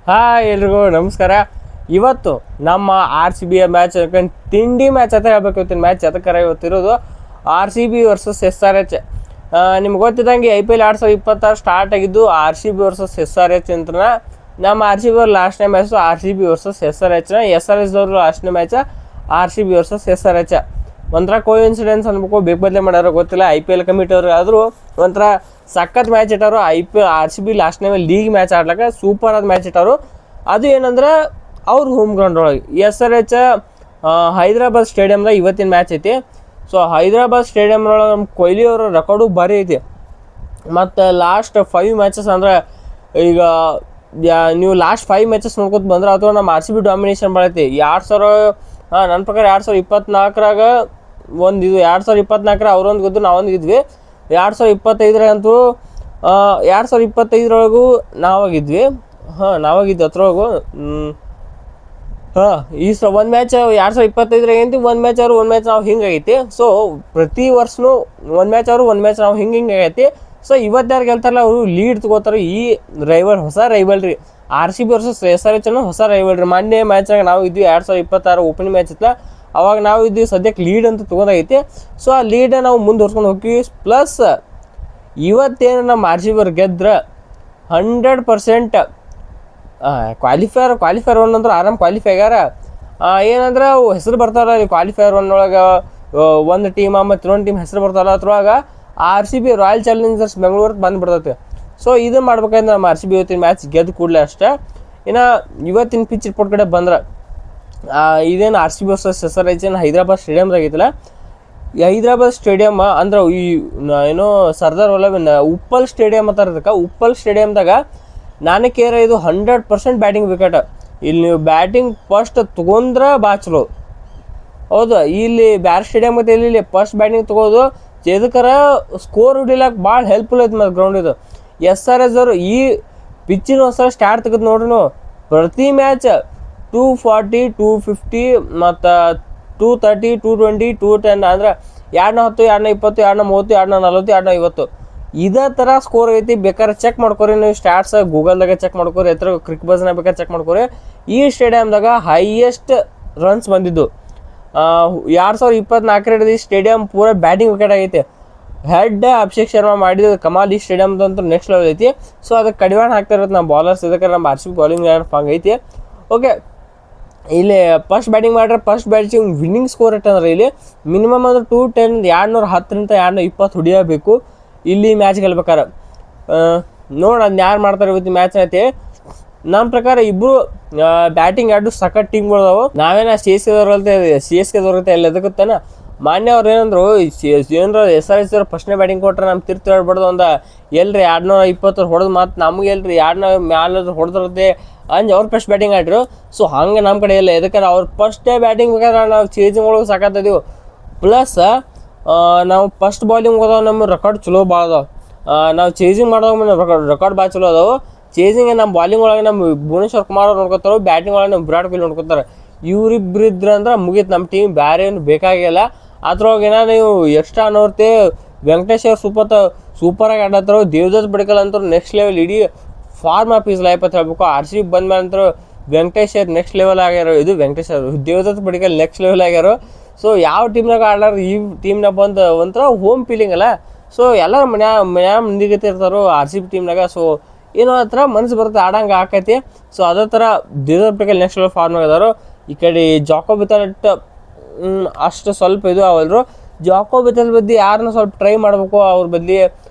Hi ಎಲ್ರಿಗೂ ನಮಸ್ಕಾರ. ಇವತ್ತು ನಮ್ಮ ಆರ್ ಸಿ ಬಿಯ ಮ್ಯಾಚ್ ತಿಂಡಿ ಮ್ಯಾಚ್ ಅಂತ ಹೇಳ್ಬೇಕು. ಇವತ್ತಿನ ಮ್ಯಾಚ್ ಅದಕ್ಕಾರ ಇವತ್ತಿರೋದು R C B versus S R H. ನಿಮ್ಗೆ ಗೊತ್ತಿದ್ದಂಗೆ IPL 2026 ಸ್ಟಾರ್ಟ್ ಆಗಿದ್ದು R C B versus S R H ಅಂತ. ನಮ್ಮ ಆರ್ ಸಿ ಬಿ ಅವ್ರು ಲಾಸ್ಟ್ನೇ match R C B versus S R H ದವ್ರು ಲಾಸ್ಟ್ನೇ ಮ್ಯಾಚ R C B versus S R H. ಒಂಥರ ಕೋಇನ್ಸಿಡೆನ್ಸ್ ಅನ್ಬೇಕು, ಬೇಗ ಬದಲೇ ಮಾಡ್ಯಾರೋ ಗೊತ್ತಿಲ್ಲ. IPL ಕಮಿಟಿ ಅವ್ರಿಗೆ ಆದರೂ ಒಂಥರ ಸಖತ್ ಮ್ಯಾಚ್ ಇಟ್ಟಾರು. R C B last time league match ಆಡ್ಲಿಕ್ಕೆ ಸೂಪರ್ ಆದ ಮ್ಯಾಚ್ ಇಟ್ಟಾರು. ಅದು ಏನಂದ್ರೆ ಅವ್ರ ಹೋಮ್ ಗ್ರೌಂಡ್ ಒಳಗೆ ಎಸ್ ಆರ್ ಎಚ್ ಹೈದ್ರಾಬಾದ್ ಸ್ಟೇಡಿಯಮ್ದಾಗ ಇವತ್ತಿನ ಮ್ಯಾಚ್ ಐತಿ. ಸೊ ಹೈದ್ರಾಬಾದ್ ಸ್ಟೇಡಿಯಮ್ನೊಳಗೆ ನಮ್ಮ ಕೊಹ್ಲಿ ಅವರ ರೆಕಾರ್ಡು ಭಾರಿ ಐತಿ. ಮತ್ತು ಲಾಸ್ಟ್ 5 ಮ್ಯಾಚಸ್ ಅಂದ್ರೆ ಈಗ ನೀವು ಲಾಸ್ಟ್ 5 ಮ್ಯಾಚಸ್ ನೋಡ್ಕೊತ ಬಂದ್ರೆ ಅಥವಾ ನಮ್ಮ ಆರ್ ಸಿ ಬಿ ಡಾಮಿನೇಷನ್ ಮಾಡೈತಿ. ನನ್ನ ಪ್ರಕಾರ 2024ರಾಗ ಒಂದು ಇದು 2024 ಅವ್ರೊಂದು ಗೆದ್ದು ನಾವೊಂದು ಗೆದ್ವಿ. 2025 2025ರೊಳಗೂ ನಾವಾಗಿದ್ವಿ. ನಾವಾಗಿದ್ದು ಅದ್ರೊಳಗು ಈ ಒಂದು ಮ್ಯಾಚ್ 2025 ಏನಂತ ಒಂದು ಮ್ಯಾಚ್ ಅವರು ಒಂದು ಮ್ಯಾಚ್ ನಾವು ಹಿಂಗಾಗೈತಿ. ಸೊ ಪ್ರತಿ ವರ್ಷನೂ ಒಂದು ಮ್ಯಾಚ್ ಅವರು ಒಂದು ಮ್ಯಾಚ್ ನಾವು ಹಿಂಗಾಗೈತಿ. ಸೊ ಇವತ್ತಾರು ಗೆಲ್ತಾರಲ್ಲ ಅವರು ಲೀಡ್ ತಗೋತಾರೆ. ಈ ಹೊಸ rivalry R C B versus S R H ಅನ್ನೋ ಹೊಸ ರೈವಲ್ರಿ. ಮೊನ್ನೆ ಮ್ಯಾಚ್ನಾಗ ನಾವು ಇದ್ವಿ 2026 ಓಪನಿಂಗ್ ಮ್ಯಾಚ್ ಇತ್ತಲ್ಲ, ಅವಾಗ ನಾವು ಇದ್ವಿ. ಸದ್ಯಕ್ಕೆ ಲೀಡ್ ಅಂತ ತೊಗೊಂಡಾಗೈತಿ. ಸೊ ಆ ಲೀಡನ್ನ ನಾವು ಮುಂದುವರ್ಸ್ಕೊಂಡು ಹೋಗ್ತೀವಿ. ಪ್ಲಸ್ ಇವತ್ತೇನು ನಮ್ಮ ಆರ್ ಸಿ ಬಿ ಅವ್ರು ಗೆದ್ರೆ 100% ಕ್ವಾಲಿಫೈರ್ ಒನ್ ಅಂದ್ರೆ ಆರಾಮ್ ಕ್ವಾಲಿಫೈ ಆಗ್ಯಾರ. ಏನಂದ್ರೆ ಅವು ಹೆಸರು ಬರ್ತಾರಲ್ಲ ಈ ಕ್ವಾಲಿಫೈರ್ ಒನ್ ಒಳಗೆ ಒಂದು ಟೀಮ್ ಮತ್ತು ಇನ್ನೊಂದು ಟೀಮ್ ಹೆಸರು ಬರ್ತಾರಲ್ಲ ಅದ್ರೊಳಗೆ R C B Royal Challengers ಬೆಂಗಳೂರಿಗೆ ಬಂದುಬಿಡ್ತೈತೆ. ಸೊ ಇದು ಮಾಡ್ಬೇಕಂದ್ರೆ ನಮ್ಮ ಆರ್ ಸಿ ಬಿ ಇವತ್ತಿನ ಮ್ಯಾಚ್ ಗೆದ್ದು ಕೂಡಲೇ ಅಷ್ಟೇ. ಇನ್ನು ಇವತ್ತಿನ ಪಿಚ್ ರಿಪೋರ್ಟ್ ಕಡೆ ಬಂದ್ರೆ ಇದೇನು R C B versus S R H Hyderabad ಸ್ಟೇಡಿಯಮ್ದಾಗ ಐತಲ್ಲ. ಈ ಹೈದ್ರಾಬಾದ್ ಸ್ಟೇಡಿಯಮ್ ಅಂದ್ರೆ ಏನೋ ಸರ್ದಾರ್ ವಲ್ಲಭ ಉಪ್ಪಲ್ ಸ್ಟೇಡಿಯಮ್ ಅಂತ ಇರೋದಕ್ಕೆ ಉಪ್ಪಲ್ ಸ್ಟೇಡಿಯಮ್ದಾಗ ನಾನಕೇರ ಇದು 100% ಬ್ಯಾಟಿಂಗ್ ವಿಕೆಟ್. ಇಲ್ಲಿ ನೀವು ಬ್ಯಾಟಿಂಗ್ ಫಸ್ಟ್ ತೊಗೊಂಡ್ರೆ ಭಾಳ ಚಲೋ. ಹೌದು, ಇಲ್ಲಿ ಬ್ಯಾರ್ ಸ್ಟೇಡಿಯಮ್ ಮತ್ತು ಇಲ್ಲಿ ಫಸ್ಟ್ ಬ್ಯಾಟಿಂಗ್ ತೊಗೋದು ಎದಕ್ಕಾರ ಸ್ಕೋರ್ ಹೊಡಿಲಕ್ಕೆ ಭಾಳ ಹೆಲ್ಪ್ಫುಲ್ ಐತೆ. ಮತ್ತು ಗ್ರೌಂಡ್ ಇದು ಎಸ್ ಆರ್ ಎಸ್ ಅವರು ಈ ಪಿಚ್ಚಿನ ಹೊಸ ಸ್ಟಾರ್ಟ್ ತೆಗೆದು ನೋಡ್ರಿ ನೀವು. ಪ್ರತಿ ಮ್ಯಾಚ್ 240 250 ಮತ್ತು 230 220 210 ಅಂದ್ರೆ 210 220 230 240 250 ಇದೇ ಥರ ಸ್ಕೋರ್ ಐತಿ. ಬೇಕಾದ್ರೆ ಚೆಕ್ ಮಾಡ್ಕೊರಿ ನೀವು ಸ್ಟಾಟ್ಸ್ ಗೂಗಲ್ದಾಗ ಚೆಕ್ ಮಾಡ್ಕೊರಿ, ಕ್ರಿಕ್ ಬಸ್ನಾಗ ಬೇಕಾದ್ರೆ ಚೆಕ್ ಮಾಡ್ಕೊರಿ. ಈ ಸ್ಟೇಡಿಯಮ್ದಾಗ ಹೈಯೆಸ್ಟ್ ರನ್ಸ್ ಬಂದಿದ್ದು 2024 ಈ ಸ್ಟೇಡಿಯಂ ಪೂರ ಬ್ಯಾಟಿಂಗ್ ವಿಕೆಟ್ ಆಗೈತೆ. ಹೆಡ್ ಅಭಿಷೇಕ್ ಶರ್ಮಾ ಮಾಡಿದ ಕಮಾಲ್ ಈ ಸ್ಟೇಡಿಯಮ್ದಂತೂ ನೆಕ್ಸ್ಟ್ ಲೆವೆಲ್ ಐತಿ. ಸೊ ಅದಕ್ಕೆ ಕಡಿವಾಣ ಹಾಕ್ತಾ ಇರೋದು ನಮ್ಮ ಬಾಲರ್ಸ್. ಇದಕ್ಕೆ ನಮ್ಮ ಆರ್ ಸಿ ಬಿ ಬಾಲಿಂಗ್ ಫಂಗ್ ಐತಿ. ಓಕೆ, ಇಲ್ಲಿ ಫಸ್ಟ್ ಬ್ಯಾಟಿಂಗ್ ಮಾಡ್ರೆ ಫಸ್ಟ್ ಬ್ಯಾಟಿಂಗ್ ವಿನ್ನಿಂಗ್ ಸ್ಕೋರ್ ಇಟ್ಟಂದ್ರೆ ಇಲ್ಲಿ ಮಿನಿಮಮ್ ಅಂದ್ರೆ 210 210ರಿಂದ 220 ಹೊಡಿಯಬೇಕು ಇಲ್ಲಿ ಮ್ಯಾಚ್ ಗೆಲ್ಬೇಕಾರೆ. ನೋಡಿ ಅದನ್ನ ಯಾರು ಮಾಡ್ತಾರೆ ಇವತ್ತು ಮ್ಯಾಚ್ ಐತಿ. ನಮ್ಮ ಪ್ರಕಾರ ಇಬ್ಬರು ಬ್ಯಾಟಿಂಗ್ ಎರಡು ಸಖತ್ ಟೀಮ್ಗಳದಾವು. ನಾವೇನ ಸಿ ಎಸ್ ಕೆದವ್ರತೆ ಎಲ್ಲ ಎದಕ್ಕತ್ತಾನ ಮಾನ್ಯ ಅವ್ರು ಏನಂದ್ರು ಏನಾರ ಎಸ್ ಆರ್ ಎಸ್ ಅವ್ರು ಫಸ್ಟ್ನೇ ಬ್ಯಾಟಿಂಗ್ ಕೊಟ್ರೆ ನಮ್ಮ ತಿರ್ತಿ ಹೇಳ್ಬಾರ್ದು ಒಂದು ಎಲ್ರಿ 220 ಹೊಡೆದು ಮತ್ತು ನಮಗೆ ಎಲ್ರಿ 200 ಮ್ಯಾಲ ಹೊಡೆದಿರುತ್ತೆ ಅವ್ರು ಫಸ್ಟ್ ಬ್ಯಾಟಿಂಗ್ ಆಡ್ರು. ಸೊ ಹಂಗೆ ನಮ್ಮ ಕಡೆ ಇಲ್ಲ. ಯಾಕಂದ್ರೆ ಅವ್ರು ಫಸ್ಟೇ ಬ್ಯಾಟಿಂಗ್ ಬೇಕಾದ್ರೆ ನಾವು ಚೇಂಜಿಂಗ್ ಒಳಗೆ ಸಾಕತ್ತಿದ್ದೀವಿ. ಪ್ಲಸ್ ನಾವು ಫಸ್ಟ್ ಬಾಲಿಂಗ್ ಹೋದವು ನಮ್ಮ ರೆಕಾರ್ಡ್ ಚಲೋ ಭಾಳ ಅದಾವೆ. ನಾವು ಚೇಜಿಂಗ್ ಮಾಡೋದಾಗ ರೆಕಾರ್ಡ್ ಭಾಳ ಚಲೋ ಅದಾವೆ. ಚೇಜಿಂಗ್ ನಮ್ಮ ಬಾಲಿಂಗ್ ಒಳಗೆ ನಮ್ಮ ಭುವನೇಶ್ವರ್ ಕುಮಾರ್ ಅವ್ರು ನೋಡ್ಕೊತಾರೆ, ಬ್ಯಾಟಿಂಗ್ ಒಳಗೆ ನಮ್ಮ ವಿರಾಟ್ ಕೊಹ್ಲಿ ನೋಡ್ಕೊತಾರೆ. ಇವರಿಬ್ಬರು ಇದ್ರಂದ್ರೆ ಮುಗೀತು ನಮ್ಮ ಟೀಮ್, ಬೇರೆ ಏನು ಬೇಕಾಗಿಲ್ಲ. ಅದ್ರೊಳಗೆ ನೀವು ಎಕ್ಸ್ಟ್ರಾ ನೋಡ್ತೆ ವೆಂಕಟೇಶ್ ಅವ್ರು ಸೂಪರಾಗಿ ಆಡತ್ತಾರ. ದೇವದತ್ ಪಡಿಕಲ್ ಅಂತವ್ರು ನೆಕ್ಸ್ಟ್ ಲೆವೆಲ್ ಇಡೀ ಫಾರ್ಮ್ ಆಫ್ ಈಸ್ ಲೈಫ್ ಅಂತ ಹೇಳ್ಬೇಕು. ಆರ್ ಸಿ ಬಿ ಬಂದ್ಮೇಲೆ ಅಂತೂ ವೆಂಕಟೇಶ್ ಅವ್ರು ನೆಕ್ಸ್ಟ್ ಲೆವೆಲ್ ಆಗ್ಯಾರೋ. ಇದು ವೆಂಕಟೇಶ್ ಅವರು ದೇವದತ್ ಪಡಿಕಲ್ ನೆಕ್ಸ್ಟ್ ಲೆವೆಲ್ ಆಗ್ಯಾರೋ. ಸೊ ಯಾವ ಟೀಮ್ನಾಗ ಆಡಾರ ಈ ಟೀಮ್ನಾಗ ಬಂದು ಒಂಥರ ಹೋಮ್ ಫೀಲಿಂಗ್ ಅಲ್ಲ. ಸೊ ಎಲ್ಲರೂ ಮನ್ಯಾಗ ಮುಂದಿಗತ್ತೆ ಇರ್ತಾರೋ ಆರ್ ಸಿ ಬಿ ಟೀಮ್ನಾಗ. ಸೊ ಏನೋ ಆ ಥರ ಮನಸ್ಸು ಬರುತ್ತೆ, ಆಡಂಗೆ ಆಕೈತಿ. ಸೊ ಅದೇ ಥರ ದೇವದತ್ ಪಡಿಕಲ್ ನೆಕ್ಸ್ಟ್ ಲೆವೆಲ್ ಫಾರ್ಮ್ನಾಗ ಅದಾರೋ. ಈ ಕಡೆ ಜಾಕೋ ಬಿತ್ತಲ್ಟ್ ಅಷ್ಟು ಸ್ವಲ್ಪ ಇದು ಅವಲ್ರು. ಜಾಕೋ ಬಿತ್ತಲ್ ಬದ್ದಿ ಯಾರನ್ನ ಸ್ವಲ್ಪ ಟ್ರೈ ಮಾಡಬೇಕು. ಅವ್ರ ಬದ್ಲಿ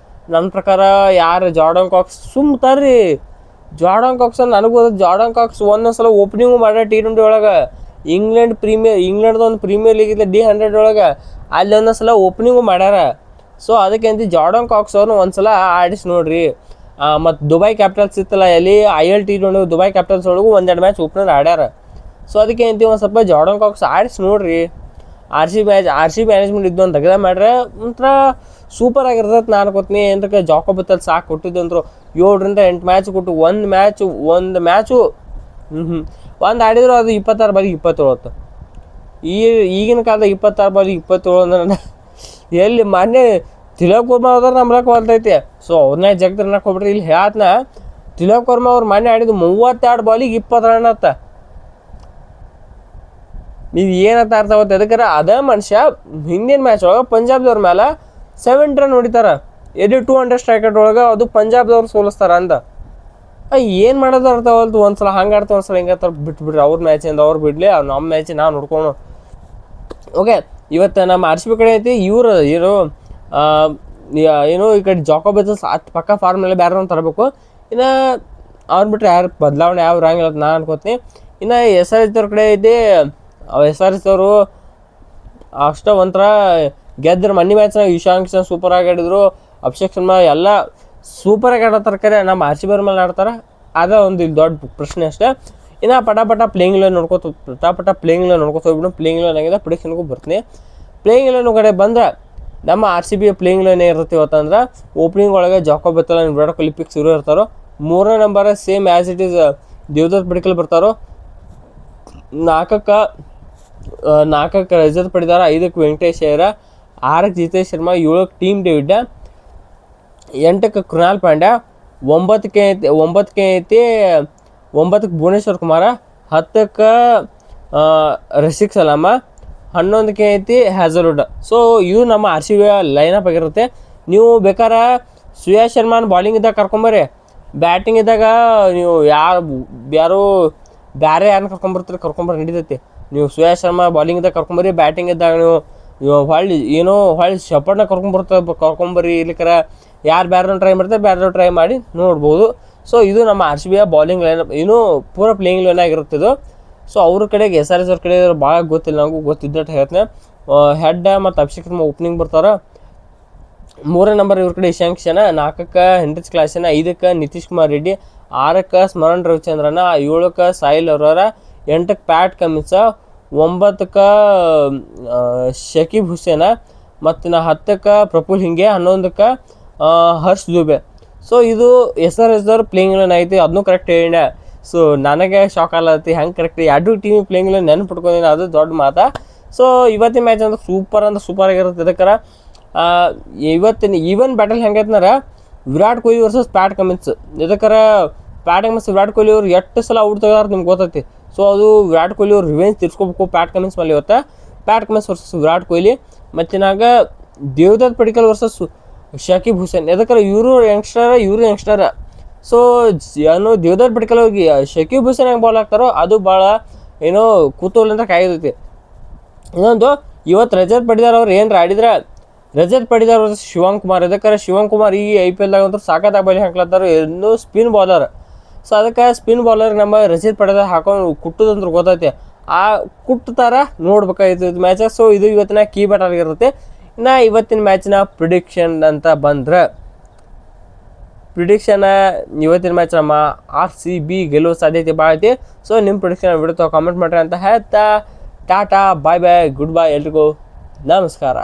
ನನ್ನ ಪ್ರಕಾರ ಯಾರು ಜಾರ್ಡನ್ ಕಾಕ್ಸ್ ಸುಮ್ತಾರ್ರಿ. ಜಾರ್ಡನ್ ಕಾಕ್ಸ್ ನನಗೂ ಜಾರ್ಡನ್ ಕಾಕ್ಸ್ ಒಂದೊಂದ್ಸಲ ಓಪನಿಂಗು ಮಾಡ್ಯಾರ T20 ಒಳಗೆ. ಇಂಗ್ಲೆಂಡ್ದು ಒಂದು ಪ್ರೀಮಿಯರ್ ಲೀಗ್ ಇಲ್ಲ D100 ಒಳಗೆ, ಅಲ್ಲಿ ಒಂದೊಂದ್ಸಲ ಓಪನಿಂಗು ಮಾಡ್ಯಾರ. ಸೊ ಅದಕ್ಕೆ ಅಂತ ಜಾರ್ಡನ್ ಕಾಕ್ಸ್ ಅವ್ರನ್ನ ಒಂದ್ಸಲ ಆಡಿಸಿ ನೋಡ್ರಿ. ಮತ್ತು ದುಬೈ ಕ್ಯಾಪಿಟಲ್ಸ್ ಇತ್ತಲ್ಲ, ಎಲ್ಲಿ T20 ದುಬೈ ಕ್ಯಾಪಿಟಲ್ಸ್ ಒಳಗೂ 1-2 ಮ್ಯಾಚ್ ಓಪನರ್ ಆಡ್ಯಾರ. ಸೊ ಅದಕ್ಕೆ ಅಂತೀವಿ ಒಂದು ಸ್ವಲ್ಪ ಜಾರ್ಡನ್ ಕಾಕ್ಸ್ ಆಡಿಸಿ ನೋಡ್ರಿ. ಆರ್ ಸಿ ಬಿ ಮ್ಯಾನೇಜ್ಮೆಂಟ್ ಇದ್ದು ಅಂತ ತೆಗೆದ ಮಾಡ್ರೆ ಒಂಥರ ಸೂಪರ್ ಆಗಿರ್ತದೆ ನಾನು ಕೊತ್ತೀನಿ. ಏನಕ್ಕೆ ಜಾಕೋ ಬಿತ್ತಲ್ಲಿ ಸಾಕು ಕೊಟ್ಟಿದ್ದು ಅಂದರು 7ರಿಂದ 8 ಮ್ಯಾಚ್ ಕೊಟ್ಟು ಒಂದು ಮ್ಯಾಚು ಒಂದು ಆಡಿದ್ರು ಅದು 26 ಬಾಲಿಗೆ 27. ಈಗಿನ ಕಾಲದಾಗ 26 ಬಾಲಿಗೆ 27 ಅಂದ್ರೆ ಎಲ್ಲಿ ಮೊನ್ನೆ ತಿಲಕ್ ಕುಮಾರ್ ಅದ್ರ ನಂಬ್ಲಕ್ಕೆ ಹೊಲ್ತೈತೆ. ಸೊ ಅವ್ರನ್ನ ಜಗದ್ರನ್ನ ಹೋಗ್ಬಿಟ್ರಿ. ಇಲ್ಲಿ ಹೇಳ್ತನ ತಿಲಕ್ ವರ್ಮಾ ಅವ್ರು ಮೊನ್ನೆ ಆಡಿದ್ದು 32 ಬಾಲಿಗೆ 20 ರನ್ ಅತ್ತ. ನೀವು ಏನಂತ ಅರ್ಥ ಆಗುತ್ತೆ ಅದಕ್ಕೆ ಅದೇ ಮನುಷ್ಯ ಹಿಂದಿನ ಮ್ಯಾಚ್ ಒಳಗೆ ಪಂಜಾಬ್ದವ್ರ ಮೇಲೆ 70 ರನ್ ಹೊಡಿತಾರ. 200 ಸ್ಟ್ರೈಕ್ ಒಳಗೆ ಅದು ಪಂಜಾಬ್ದವ್ರು ಸೋಲಿಸ್ತಾರ ಅಂತ. ಏನು ಮಾಡೋದು ಅರ್ಥ ಆಗೋಲ್ತು. ಒಂದ್ಸಲ ಹಂಗೆ ಆಡ್ತಾರೆ, ಒಂದ್ಸಲ ಹಿಂಗೆ ಆಡ್ತಾರೆ. ಬಿಟ್ಬಿಡ್ರಿ ಅವ್ರ ಮ್ಯಾಚಿಂದ ಅವ್ರು ಬಿಡಲಿ, ನಮ್ಮ ಮ್ಯಾಚ್ ನಾವು ನೋಡ್ಕೊಂಡು. ಓಕೆ, ಇವತ್ತು ನಮ್ಮ ಆರ್ ಸಿ ಬಿ ಕಡೆ ಐತಿ ಇವರು ಏನು ಈ ಕಡೆ ಜಾಕೋಬ್ ಪಕ್ಕ ಫಾರ್ಮ್ ಮೇಲೆ ಬೇರೆ ತರಬೇಕು. ಇನ್ನು ಅವ್ರು ಬಿಟ್ಟರೆ ಯಾರು ಬದಲಾವಣೆ ಯಾವ ಇರಂಗಿಲ್ಲ ಅಂತ ನಾನು ಅನ್ಕೋತೀನಿ. ಇನ್ನು SRH ಅವ್ರ ಕಡೆ ಐತಿ. SRH ಅವರು ಅಷ್ಟ ಒಂಥರ ಗೆದ್ದರು ಮೊನ್ನೆ ಮ್ಯಾಚ್ನಾಗ. ಇಶಾಂಕ್ ಸೂಪರಾಗಿ ಆಡಿದ್ರು, ಅಭಿಷೇಕ್ ಶರ್ಮಾ ಎಲ್ಲ ಸೂಪರಾಗಿ ಆಡೋ ಕರೆ ನಮ್ಮ ಆರ್ ಸಿ ಬಿ ಮೇಲೆ ಆಡ್ತಾರೆ. ಅದೇ ಒಂದು ಇಲ್ಲಿ ದೊಡ್ಡ ಪ್ರಶ್ನೆ ಅಷ್ಟೇ. ಇನ್ನು ಪಟಾಪಟ ಪ್ಲೇಯಿಂಗ್ ಲೆವೆನ್ ನೋಡ್ಕೋತ ಹೋಗ್ಬಿಟ್ಟು ಪ್ಲೇಯಿಂಗ್ ಲೆವೆನ್ ಆಗಿದೆ ಪ್ರಿಡಿಕ್ಷನ್ಗೂ ಬರ್ತೀನಿ. ಪ್ಲೇಯಿಂಗ್ ಲೆವೆನ್ ಕಡೆ ಬಂದರೆ ನಮ್ಮ R C B playing eleven ಇರುತ್ತೆ ಇವತ್ತಂದ್ರೆ ಓಪನಿಂಗ್ ಒಳಗೆ Jacob Bethell, Virat Kohli fix ಇರೋ ಇರ್ತಾರೋ. 3ನೇ number same as it is Devdutt Padikkal ಬರ್ತಾರೋ. 4ಕ್ಕೆ ರಜತ್ ಪಡಿದಾರ, 5ಕ್ಕೆ ವೆಂಕಟೇಶ್ ಅಯ್ಯರ್, 6ಕ್ಕೆ ಜಿತೇಶ್ ಶರ್ಮಾ, 7ಕ್ಕೆ ಟೀಮ್ ಡೇವಿಡ್, 8ಕ್ಕೆ ಕೃಣಾಲ್ ಪಾಂಡ್ಯ, 9ಕ್ಕೆ ಭುವನೇಶ್ವರ್ ಕುಮಾರ, 10ಕ್ಕೆ ರಶೀಕ್ ಸಲಾಮ, 11ಕ್ಕೆ ಐತಿ ಹ್ಯಾಸಲ್ವುಡ್. ಸೊ ಇವು ನಮ್ಮ ಆರ್ ಸಿ ಬಿ ಲೈನಪ್ ಆಗಿರುತ್ತೆ. ನೀವು ಬೇಕಾದ್ರೆ ಶ್ರೇಯಸ್ ಶರ್ಮಾನ ಬಾಲಿಂಗ್ ಇದ್ದಾಗ ಕರ್ಕೊಂಬರ್ರಿ, ಬ್ಯಾಟಿಂಗ್ ಇದ್ದಾಗ ನೀವು ಯಾರು ಬೇರೆ ಯಾರನ್ನ ಕರ್ಕೊಂಬರ್ರಿ ನಡೀತೈತಿ. ನೀವು ಶ್ರೇಯಸ್ ಶರ್ಮಾ ಬಾಲಿಂಗ್ ಇದ್ದಾಗ ಕರ್ಕೊಂಬರ್ರಿ, ಬ್ಯಾಟಿಂಗ್ ಇದ್ದಾಗ ನೀವು ಹೊಳ್ಳಿ ಶಪರ್ನ ಕರ್ಕೊಂಬರ್ರಿ. ಇಲ್ಲಿಕರ ಯಾರು ಬೇರೆ ಟ್ರೈ ಮಾಡಿ ನೋಡ್ಬೋದು. ಸೊ ಇದು ನಮ್ಮ ಆರ್ ಸಿ ಬಿಯ ಬಾಲಿಂಗ್ ಲೈನ್, ಇನ್ನೂ ಪೂರ ಪ್ಲೇಯಿಂಗ್ ಲೈನ್ ಆಗಿರುತ್ತೆ ಇದು. ಸೊ ಅವ್ರ ಕಡೆಗೆ SRH ಅವ್ರ ಕಡೆ ಭಾಳ ಗೊತ್ತಿಲ್ಲ, ನನಗೂ ಗೊತ್ತಿದ್ದಟ್ಟು ಹೇಳ್ತೇನೆ. ಹೆಡ್ ಮತ್ತು ಅಭಿಷೇಕ್ ಶರ್ಮಾ ಓಪನಿಂಗ್ ಬರ್ತಾರೆ. 3ನೇ ನಂಬರ್ ಇವ್ರ ಕಡೆ ಇಶಾಂಕ್ ಶರ್ಮಾ, 4ಕ್ಕೆ ಹೆನ್ರಿಚ್ ಕ್ಲಾಸನ್, 5ಕ್ಕೆ ನಿತೀಶ್ ಕುಮಾರ್ ರೆಡ್ಡಿ, 6ಕ್ಕೆ ಸ್ಮರಣ್ ರವಿಚಂದ್ರನ್, 7ಕ್ಕೆ ಸಾಯಿಲ್ ಅರೋರ, 8ಕ್ಕೆ ಪ್ಯಾಟ್ ಕಮಿನ್ಸ್, 9ಕ್ಕೆ ಶಕೀಬ್ ಹುಸೇನ, ಮತ್ತು 10ಕ್ಕೆ ಪ್ರಫುಲ್ ಹಿಂಗೆ, 11ಕ್ಕೆ ಹರ್ಷ್ ದುಬೆ. ಸೊ ಇದು SRH ಅವ್ರ ಪ್ಲೇಯಿಂಗ್ ಲೈನ್ ಐತಿ, ಅದನ್ನೂ ಕರೆಕ್ಟ್ ಹೇಳಿನ. ಸೊ ನನಗೆ ಶಾಕ್ ಆಗಲತ್ತಿ ಹೆಂಗೆ ಕರೆಕ್ಟ್ 2 ಟೀಮ್ ಪ್ಲೇಯಿಂಗ್ ಲೈನ್ ನೆನ್ಪಿಟ್ಕೊಂಡಿನಿ, ಅದು ದೊಡ್ಡ ಮಾತಾ. ಸೊ ಇವತ್ತಿನ ಮ್ಯಾಚ್ ಅಂದ್ರೆ ಸೂಪರ್ ಆಗಿರುತ್ತೆ. ಇದಕ್ಕೆ ಇವತ್ತಿನ ಈವನ್ ಬ್ಯಾಟಲ್ ಹೆಂಗೈತನಾರ Virat Kohli versus Pat Cummins. ಇದಕ್ಕೆ ಪ್ಯಾಟ್ ಕಮಿನ್ಸ್ ವಿರಾಟ್ ಕೊಹ್ಲಿ ಅವ್ರು ಎಷ್ಟು ಸಲ ಔಟ್ ತೆಗೆದಾರ ನಿಮ್ಗೆ ಗೊತ್ತೈತಿ. ಸೊ ಅದು ವಿರಾಟ್ ಕೊಹ್ಲಿ ಅವ್ರು ರಿವೆಂಜ್ ತಿರ್ಸ್ಕೋಬೇಕು ಪ್ಯಾಟ್ ಕಮಿನ್ಸ್ ಮೇಲೆ ಇವತ್ತು. Pat Cummins versus Virat Kohli. ಮತ್ತಿನಾಗ ದೇವದತ್ ಪಡಿಕಲ್ ವರ್ಸಸ್ ಶಕೀಬ್ ಹುಸೇನ್. ಯಾಕಂದ್ರೆ ಇವರು ಯಂಗ್ಸ್ಟರ್. ಸೊ ದೇವದತ್ ಪಡಿಕಲ್ ಅವ್ರಿಗೆ ಶಕೀಬ್ ಹುಸೇನ್ ಹೆಂಗೆ ಬಾಲ್ ಹಾಕ್ತಾರೋ ಅದು ಭಾಳ ಕುತೂಹಲದಿಂದ ಕಾಯ್ದೈತಿ. ಇನ್ನೊಂದು ಇವತ್ತು ರಜತ್ ಪಡಿದಾರ್ ಅವ್ರು ಏನಾರ ಆಡಿದ್ರೆ ರಜತ್ ಪಡಿದಾರ್ ವರ್ಸಸ್ ಶಿವಮ್ ಕುಮಾರ್. ಇದಕ್ಕೆ ಶಿವಮ್ ಕುಮಾರ್ ಈ IPL ಅಂತೂ ಸಾಕತ್ತಾಗಿ ಬಾಲಿ ಹಾಕ್ಲತ್ತಾರ, ಇನ್ನೂ ಸ್ಪಿನ್ ಬಾಲರ್. ಸೊ ಅದಕ್ಕೆ ಸ್ಪಿನ್ ಬಾಲರ್ ನಮ್ಮ ರಜತ್ ಪಡಿದಾರ್ ಹಾಕೊಂಡು ಕುಟ್ಟುದಂದ್ರೆ ಗೊತ್ತೈತೆ. ಆ ಕುಟ್ಟುತ್ತಾರ ನೋಡ್ಬೇಕಾಯ್ತು ಇದು ಮ್ಯಾಚ್. ಸೊ ಇದು ಇವತ್ತಿನ ಕೀ ಬ್ಯಾಟ್ ಆಗಿರುತ್ತೆ. ಇನ್ನು ಇವತ್ತಿನ ಮ್ಯಾಚಿನ ಪ್ರಿಡಿಕ್ಷನ್ ಅಂತ ಬಂದ್ರೆ ಇವತ್ತಿನ ಮ್ಯಾಚ್ ನಮ್ಮ RCB ಗೆಲ್ಲುವ ಸಾಧ್ಯತೆ ಭಾಳ ಐತಿ. ಸೊ ನಿಮ್ಮ ಪ್ರಿಡಿಕ್ಷನ್ ವಿಡಿಯೋ ಕಾಮೆಂಟ್ ಮಾಡ್ರಿ ಅಂತ ಹೇಳ್ತಾ ಟಾಟಾ ಬಾಯ್ ಗುಡ್ ಬೈ ಎಲ್ರಿಗೂ ನಮಸ್ಕಾರ.